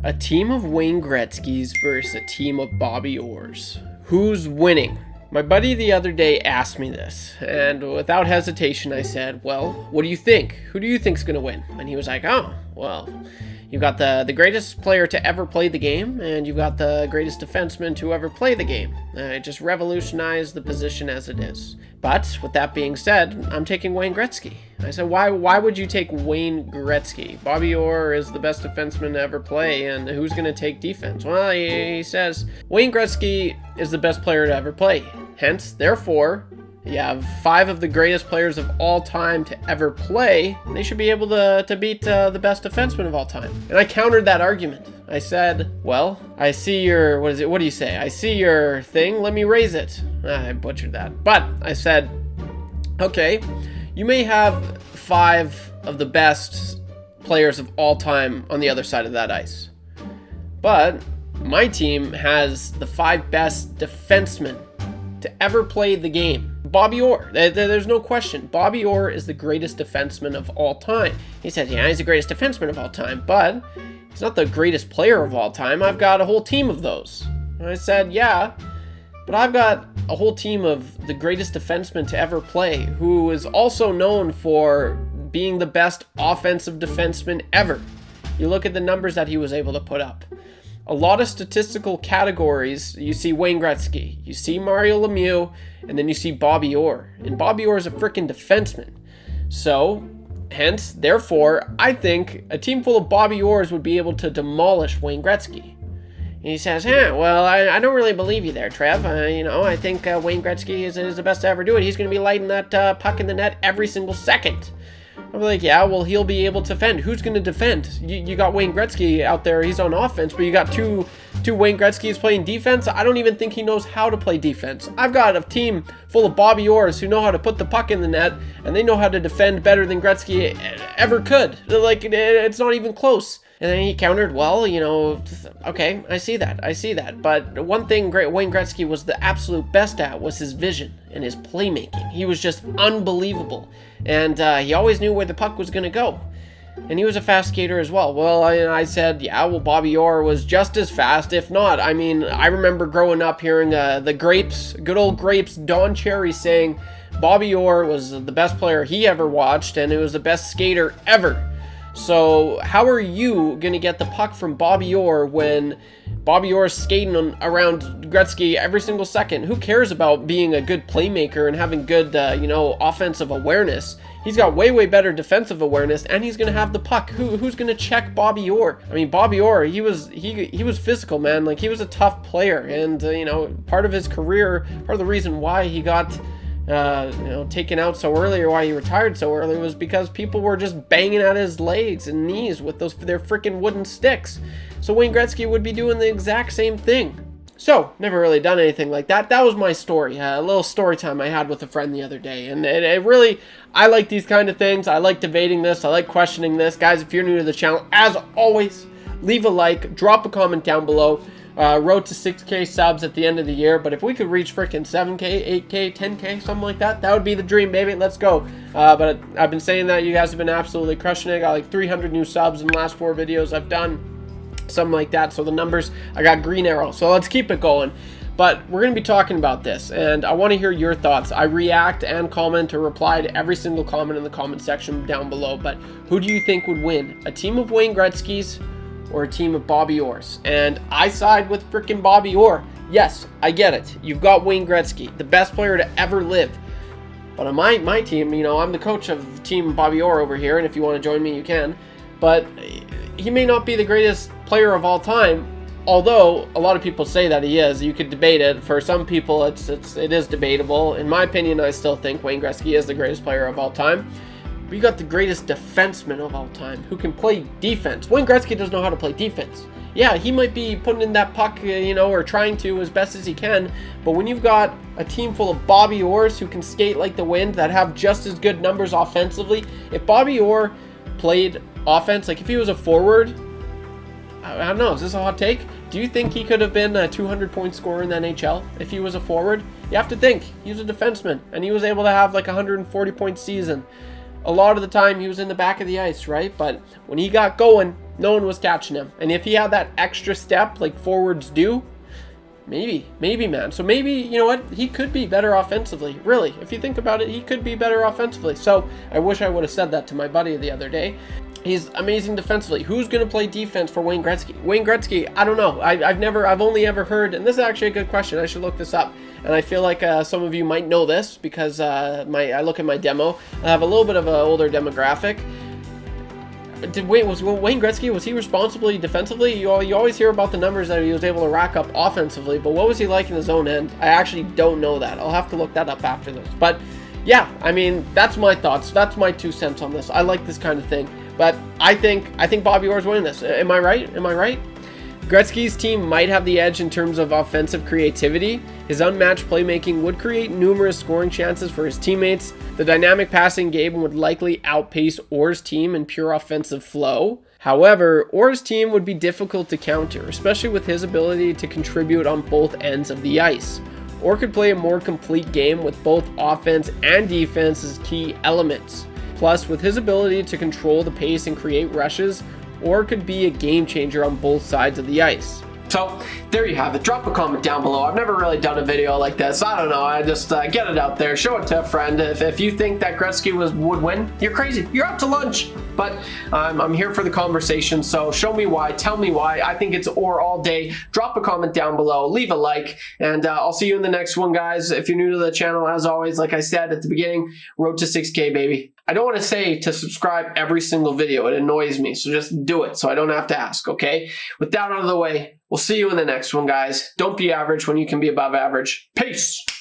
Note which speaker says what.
Speaker 1: A team of Wayne Gretzky's versus a team of Bobby Orrs. Who's winning? My buddy the other day asked me this, and without hesitation I said, well, what do you think? Who do you think's going to win? And he was like, oh, well, you've got the greatest player to ever play the game, and you've got the greatest defenseman to ever play the game. It just revolutionized the position as it is. But with that being said, I'm taking Wayne Gretzky. I said, why would you take Wayne Gretzky? Bobby Orr is the best defenseman to ever play, and who's going to take defense? Well, he says, Wayne Gretzky is the best player to ever play. Hence, therefore, you have 5 of the greatest players of all time to ever play. They should be able to beat the best defenseman of all time. And I countered that argument. I said, well, I see your, what do you say? I see your thing, let me raise it. I butchered that. But I said, okay, you may have 5 of the best players of all time on the other side of that ice. But my team has the 5 best defensemen to ever play the game. Bobby Orr, there's no question. Bobby Orr is the greatest defenseman of all time. He said, yeah, he's the greatest defenseman of all time, but he's not the greatest player of all time. I've got a whole team of those. And I said, yeah, but I've got a whole team of the greatest defenseman to ever play, who is also known for being the best offensive defenseman ever. You look at the numbers that he was able to put up. A lot of statistical categories, you see Wayne Gretzky, you see Mario Lemieux, and then you see Bobby Orr. And Bobby Orr is a freaking defenseman. So, hence, therefore, I think a team full of Bobby Orrs would be able to demolish Wayne Gretzky. And he says, well, I don't really believe you there, Trev. I think Wayne Gretzky is the best to ever do it. He's going to be lighting that puck in the net every single second. I'm like, yeah, well, he'll be able to defend. Who's going to defend? You got Wayne Gretzky out there. He's on offense, but you got two Wayne Gretzkys playing defense. I don't even think he knows how to play defense. I've got a team full of Bobby Orrs who know how to put the puck in the net, and they know how to defend better than Gretzky ever could. Like, it's not even close. And then he countered, well, okay, I see that. But one thing Wayne Gretzky was the absolute best at was his vision and his playmaking. He was just unbelievable. And he always knew where the puck was going to go. And he was a fast skater as well. Well, I said, yeah, well, Bobby Orr was just as fast, if not. I mean, I remember growing up hearing the Grapes, good old Grapes, Don Cherry saying Bobby Orr was the best player he ever watched, and it was the best skater ever. So how are you going to get the puck from Bobby Orr when Bobby Orr is skating around Gretzky every single second? Who cares about being a good playmaker and having good, offensive awareness? He's got way better defensive awareness, and he's going to have the puck. Who's going to check Bobby Orr? I mean, Bobby Orr, he was physical, man. Like, he was a tough player, and part of his career, part of the reason why he got taken out so early, or why he retired so early, was because people were just banging at his legs and knees with their freaking wooden sticks. So Wayne Gretzky would be doing the exact same thing. So, never really done anything like that. That was my story, a little story time I had with a friend the other day. And it really, I like these kind of things. I like debating this. I like questioning this. Guys, if you're new to the channel, as always, leave a like, drop a comment down below. Road to 6K subs at the end of the year, but if we could reach freaking 7K, 8K, 10K, something like that, that would be the dream, baby. Let's go. But I've been saying that. You guys have been absolutely crushing it. I got like 300 new subs in the last 4 videos I've done, something like that. So the numbers, I got green arrow. So let's keep it going. But we're going to be talking about this, and I want to hear your thoughts. I react and comment or reply to every single comment in the comment section down below. But who do you think would win? A team of Wayne Gretzky's or a team of Bobby Orrs? And I side with freaking Bobby Orr. Yes, I get it. You've got Wayne Gretzky, the best player to ever live. But on my team, I'm the coach of Team Bobby Orr over here, and if you want to join me, you can. But he may not be the greatest player of all time, although a lot of people say that he is. You could debate it. For some people, it is debatable. In my opinion, I still think Wayne Gretzky is the greatest player of all time. But you got the greatest defenseman of all time who can play defense. Wayne Gretzky doesn't know how to play defense. Yeah, he might be putting in that puck, or trying to as best as he can. But when you've got a team full of Bobby Orrs who can skate like the wind, that have just as good numbers offensively. If Bobby Orr played offense, like if he was a forward, I don't know, is this a hot take? Do you think he could have been a 200-point scorer in the NHL if he was a forward? You have to think, he was a defenseman, and he was able to have like a 140-point season. a lot of the time he was in the back of the ice, right? But when he got going, no one was catching him. And if he had that extra step like forwards do, maybe, man. So maybe, you know what? He could be better offensively. Really, if you think about it, he could be better offensively. So I wish I would have said that to my buddy the other day. He's amazing defensively. Who's going to play defense for Wayne Gretzky? Wayne Gretzky, I don't know. I've only ever heard, and this is actually a good question. I should look this up. And I feel like some of you might know this because I look at my demo. I have a little bit of an older demographic. Was Wayne Gretzky, was he responsibly defensively? You always hear about the numbers that he was able to rack up offensively, but what was he like in his own end? I actually don't know that. I'll have to look that up after this. But yeah, I mean, that's my thoughts. That's my 2 cents on this. I like this kind of thing. But I think Bobby Orr is winning this. Am I right? Gretzky's team might have the edge in terms of offensive creativity. His unmatched playmaking would create numerous scoring chances for his teammates. The dynamic passing game would likely outpace Orr's team in pure offensive flow. However, Orr's team would be difficult to counter, especially with his ability to contribute on both ends of the ice. Orr could play a more complete game with both offense and defense as key elements. Plus, with his ability to control the pace and create rushes, Orr could be a game changer on both sides of the ice. So, there you have it. Drop a comment down below. I've never really done a video like this. I don't know. I just get it out there. Show it to a friend. If you think that Gretzky would win, you're crazy. You're out to lunch. But I'm here for the conversation, so show me why. Tell me why. I think it's Orr all day. Drop a comment down below. Leave a like. And I'll see you in the next one, guys. If you're new to the channel, as always, like I said at the beginning, road to 6K, baby. I don't want to say to subscribe every single video. It annoys me. So just do it so I don't have to ask, okay? With that out of the way, we'll see you in the next one, guys. Don't be average when you can be above average. Peace!